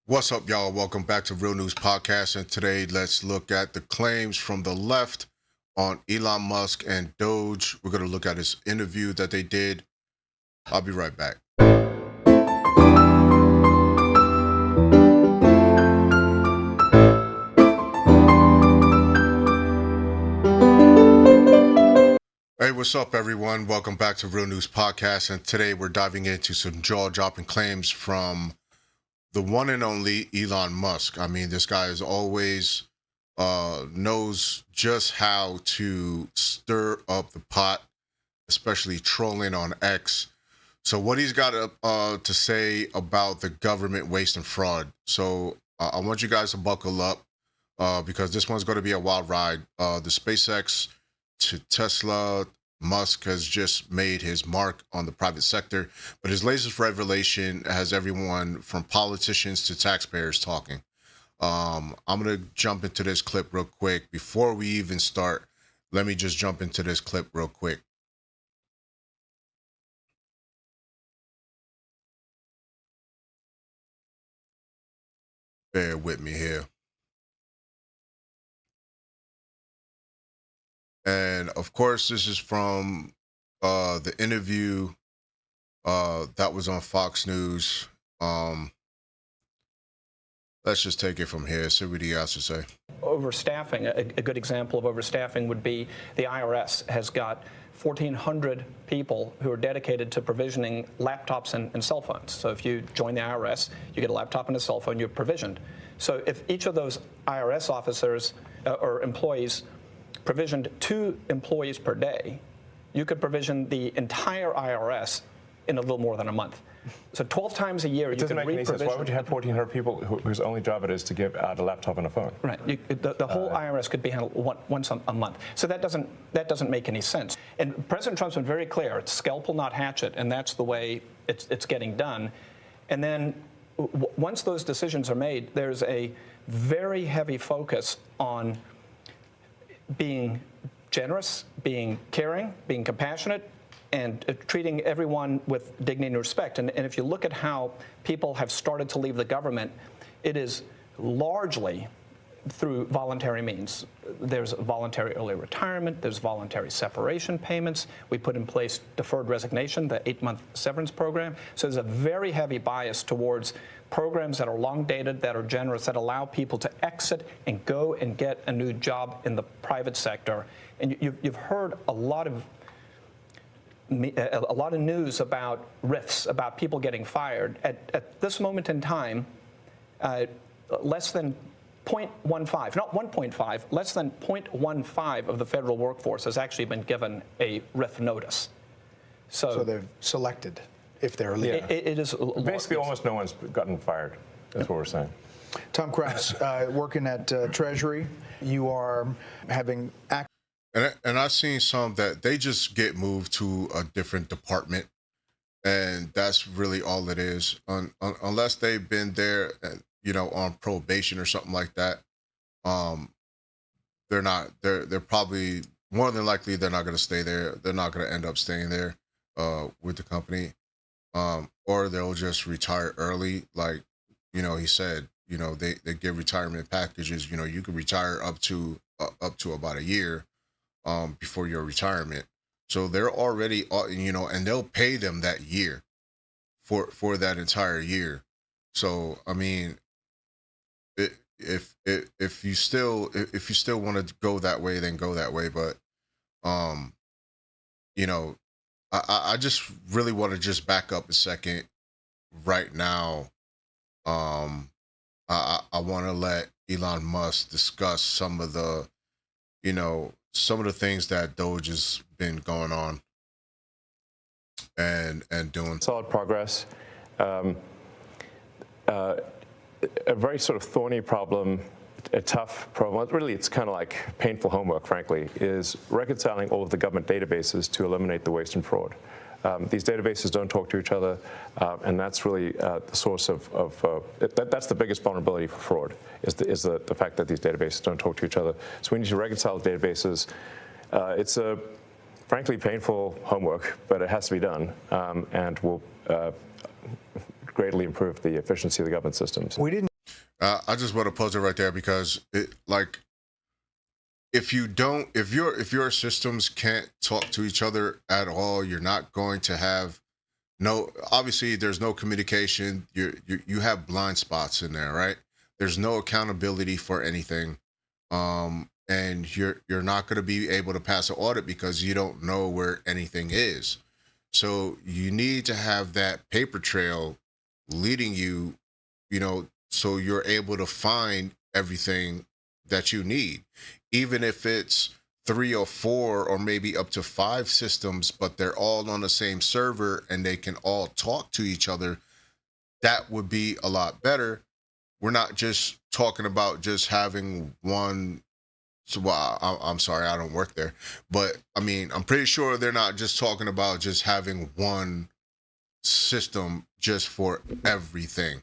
What's up, y'all? Welcome back to Real News Podcast. And today, let's look at the claims from the left on Elon Musk and Doge. We're going to look at his interview that they did. I'll be right back. Hey, what's up, everyone? Welcome back to Real News Podcast. And today, we're diving into some jaw-dropping claims from the one and only Elon Musk. I mean, this guy is always knows just how to stir up the pot, especially trolling on X. So what he's got to say about the government waste and fraud. So I want you guys to buckle up because this one's going to be a wild ride. The SpaceX to Tesla, Musk has just made his mark on the private sector, but his latest revelation has everyone from politicians to taxpayers talking. I'm going to jump into this clip real quick. Before we even start, let me just jump into this clip real quick. Bear with me here. And of course, this is from the interview that was on Fox News. Let's just take it from here. See what he has to say. Overstaffing, a good example of overstaffing would be the IRS has got 1,400 people who are dedicated to provisioning laptops and cell phones. So if you join the IRS, you get a laptop and a cell phone, you're provisioned. So if each of those IRS officers or employees provisioned 2 employees per day, you could provision the entire IRS in a little more than a month. So 12 times a year, you can re-provision. Why would you have 1,400 people whose only job it is to give out a laptop and a phone? Right. The whole IRS could be handled once a month. So that doesn't make any sense. And President Trump's been very clear: it's scalpel, not hatchet, and that's the way it's getting done. And then once those decisions are made, there's a very heavy focus on being generous, being caring, being compassionate, and treating everyone with dignity and respect. And if you look at how people have started to leave the government, it is largely through voluntary means. There's voluntary early retirement, there's voluntary separation payments. We put in place deferred resignation, the 8-month severance program. So there's a very heavy bias towards programs that are long dated, that are generous, that allow people to exit and go and get a new job in the private sector. And you've heard a lot of news about rifts, about people getting fired. At this moment in time, less than 0.15, not 1.5, less than 0.15 of the federal workforce has actually been given a RIF notice. So they're selected if they're illegal. Yeah. It is basically almost no one's gotten fired. That's what we're saying. Tom Krause, working at Treasury, you are having And I've seen some that they just get moved to a different department, and that's really all it is. Unless they've been there, on probation or something like that, they're not. They're probably more than likely they're not going to stay there. They're not going to end up staying there with the company, or they'll just retire early. Like he said, they give retirement packages. You can retire up to about a year. Before your retirement. So they're already, and they'll pay them that year for that entire year. So, I mean, if you still want to go that way, then go that way. But, I just really want to just back up a second right now. I want to let Elon Musk discuss some of the, some of the things that Doge has been going on and doing. Solid progress. A very sort of thorny problem, a tough problem. Really, it's kind of like painful homework, frankly, is reconciling all of the government databases to eliminate the waste and fraud. These databases don't talk to each other, and that's really the source of that's the biggest vulnerability for fraud, is the fact that these databases don't talk to each other. So we need to reconcile the databases. It's a frankly painful homework, but it has to be done, and will greatly improve the efficiency of the government systems. We didn't I just want to pause it right there because if you don't, if your systems can't talk to each other at all, you're not going to have no. Obviously, there's no communication. You have blind spots in there, right? There's no accountability for anything, and you're not going to be able to pass an audit because you don't know where anything is. So you need to have that paper trail leading you, so you're able to find everything that you need, even if it's three or four or maybe up to five systems, but they're all on the same server and they can all talk to each other. That would be a lot better. We're not just talking about just having one. So, well, I'm sorry, I don't work there, but I mean, I'm pretty sure they're not just talking about just having one system just for everything.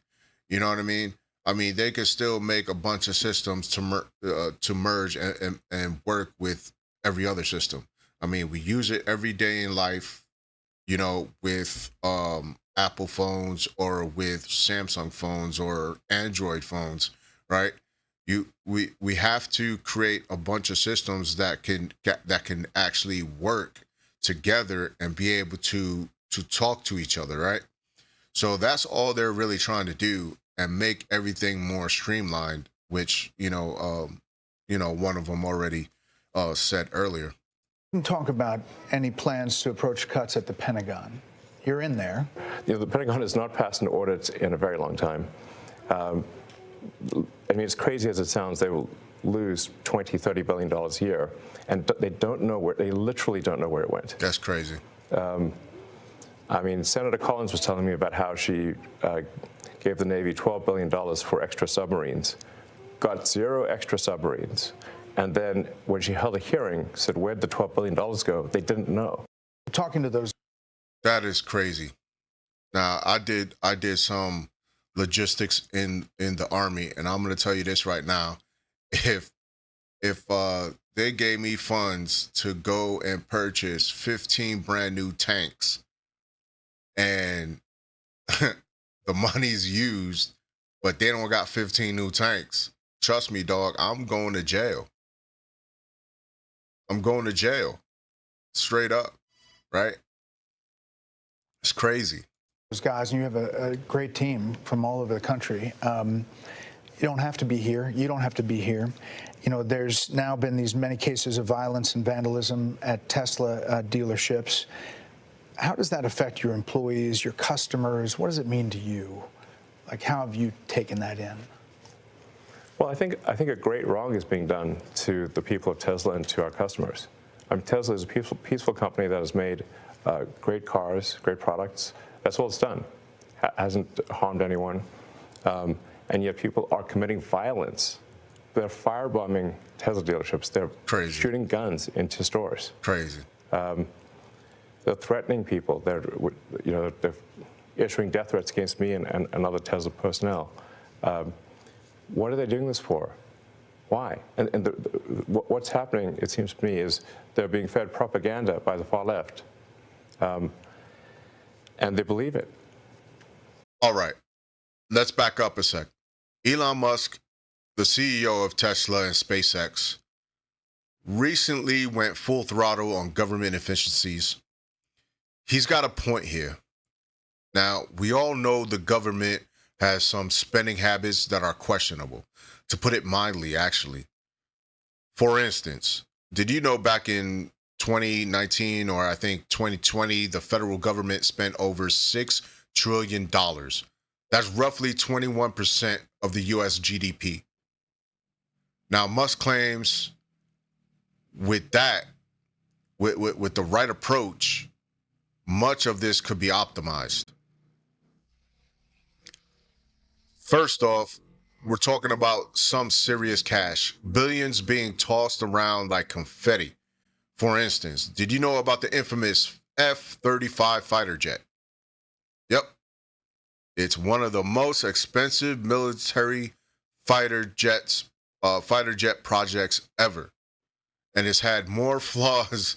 You know what I mean? I mean, they could still make a bunch of systems to merge and work with every other system. I mean, we use it every day in life, with Apple phones or with Samsung phones or Android phones, right? We have to create a bunch of systems that can actually work together and be able to talk to each other, right? So that's all they're really trying to do and make everything more streamlined, which one of them already said earlier. Talk about any plans to approach cuts at the Pentagon. You're in there. The Pentagon has not passed an audit in a very long time. I mean, as crazy as it sounds, they will lose $20-30 billion a year, and they literally don't know where it went. That's crazy. I mean, Senator Collins was telling me about how she gave the Navy $12 billion for extra submarines, got 0 extra submarines, and then when she held a hearing, said, where'd the $12 billion go? They didn't know. Talking to those. That is crazy. Now, I did some logistics in the Army, and I'm going to tell you this right now. If they gave me funds to go and purchase 15 brand new tanks, and the money's used, but they don't got 15 new tanks, trust me, dog, I'm going to jail. I'm going to jail. Straight up, right? It's crazy. Those guys, and you have a great team from all over the country. You don't have to be here. You don't have to be here. There's now been these many cases of violence and vandalism at Tesla dealerships. How does that affect your employees, your customers? What does it mean to you? Like, how have you taken that in? Well, I think a great wrong is being done to the people of Tesla and to our customers. I mean, Tesla is a peaceful company that has made great cars, great products. That's all it's done. Hasn't harmed anyone. And yet people are committing violence. They're firebombing Tesla dealerships. They're crazy. Shooting guns into stores. Crazy. They're threatening people. They're issuing death threats against me and other Tesla personnel. What are they doing this for? Why? And what's happening, it seems to me, is they're being fed propaganda by the far left. And they believe it. All right. Let's back up a sec. Elon Musk, the CEO of Tesla and SpaceX, recently went full throttle on government efficiencies. He's got a point here. Now, we all know the government has some spending habits that are questionable, to put it mildly, actually. For instance, did you know back in 2019 or I think 2020, the federal government spent over $6 trillion. That's roughly 21% of the US GDP. Now, Musk claims with that, with the right approach, much of this could be optimized. First off, we're talking about some serious cash, billions being tossed around like confetti. For instance, did you know about the infamous F-35 fighter jet? Yep. It's one of the most expensive military fighter jet projects ever. And it's had more flaws,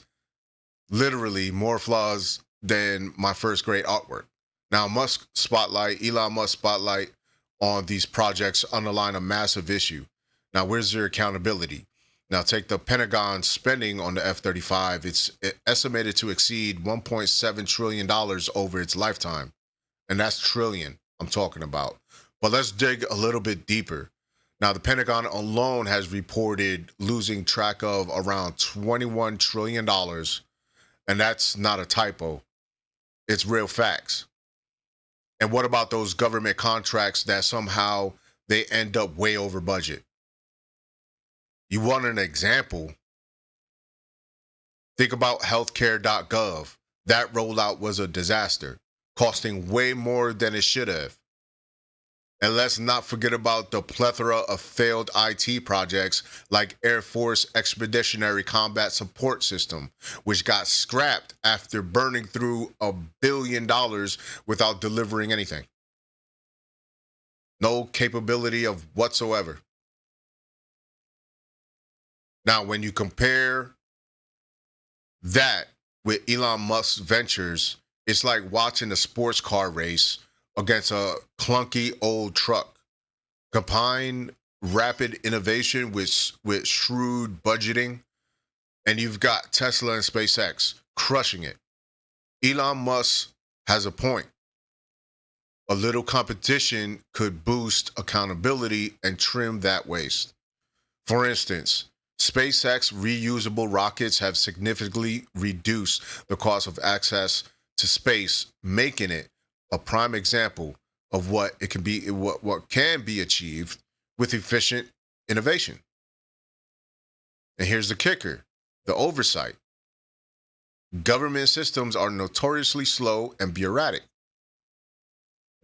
literally more flaws than my first grade artwork. Now, Elon Musk spotlight on these projects underline a massive issue. Now, where's their accountability? Now, take the Pentagon spending on the F-35. It's estimated to exceed $1.7 trillion over its lifetime. And that's trillion I'm talking about. But let's dig a little bit deeper. Now, the Pentagon alone has reported losing track of around $21 trillion. And that's not a typo. It's real facts. And what about those government contracts that somehow they end up way over budget? You want an example? Think about healthcare.gov. That rollout was a disaster, costing way more than it should have. And let's not forget about the plethora of failed IT projects like Air Force Expeditionary Combat Support System, which got scrapped after burning through $1 billion without delivering anything. No capability of whatsoever. Now, when you compare that with Elon Musk's ventures, it's like watching a sports car race against a clunky old truck. Combine rapid innovation with shrewd budgeting, and you've got Tesla and SpaceX crushing it. Elon Musk has a point. A little competition could boost accountability and trim that waste. For instance, SpaceX reusable rockets have significantly reduced the cost of access to space, making it a prime example of what it can be, what can be achieved with efficient innovation. And here's the kicker: the oversight. Government systems are notoriously slow and bureaucratic.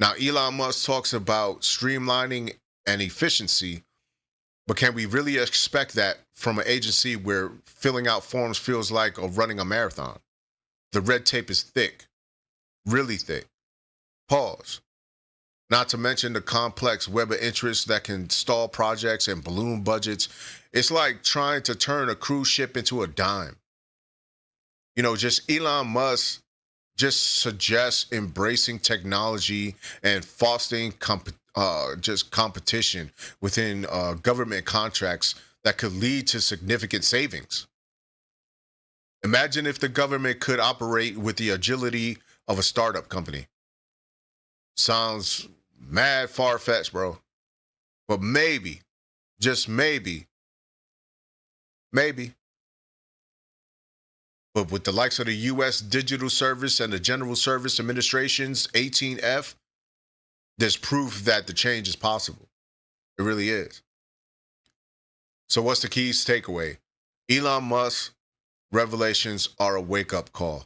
Now, Elon Musk talks about streamlining and efficiency, but can we really expect that from an agency where filling out forms feels like running a marathon? The red tape is thick, really thick. Pause. Not to mention the complex web of interests that can stall projects and balloon budgets. It's like trying to turn a cruise ship into a dime. You know, just Elon Musk just suggests embracing technology and fostering competition within government contracts that could lead to significant savings. Imagine if the government could operate with the agility of a startup company. Sounds mad far-fetched, bro. But maybe, just maybe. But with the likes of the U.S. Digital Service and the General Service Administration's 18F, there's proof that the change is possible. It really is. So what's the key's takeaway? Elon Musk revelations are a wake-up call.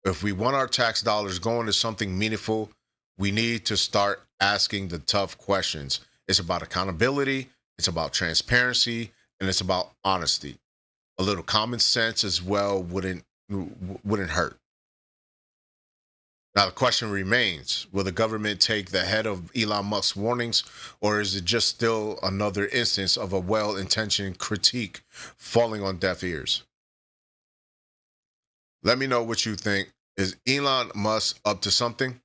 If we want our tax dollars going to something meaningful, we need to start asking the tough questions. It's about accountability, it's about transparency, and it's about honesty. A little common sense as well wouldn't hurt. Now the question remains, will the government take the head of Elon Musk's warnings, or is it just still another instance of a well-intentioned critique falling on deaf ears? Let me know what you think. Is Elon Musk up to something?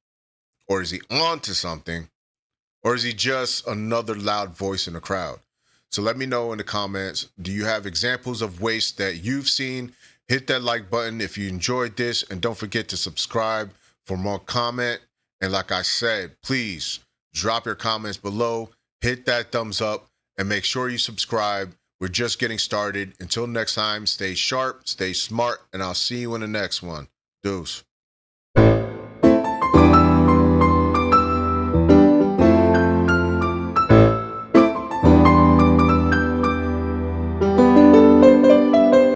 Or is he on to something? Or is he just another loud voice in the crowd? So let me know in the comments. Do you have examples of waste that you've seen? Hit that like button if you enjoyed this, and don't forget to subscribe for more comment. And like I said, please drop your comments below, hit that thumbs up, and make sure you subscribe. We're just getting started. Until next time, stay sharp, stay smart, and I'll see you in the next one. Deuce.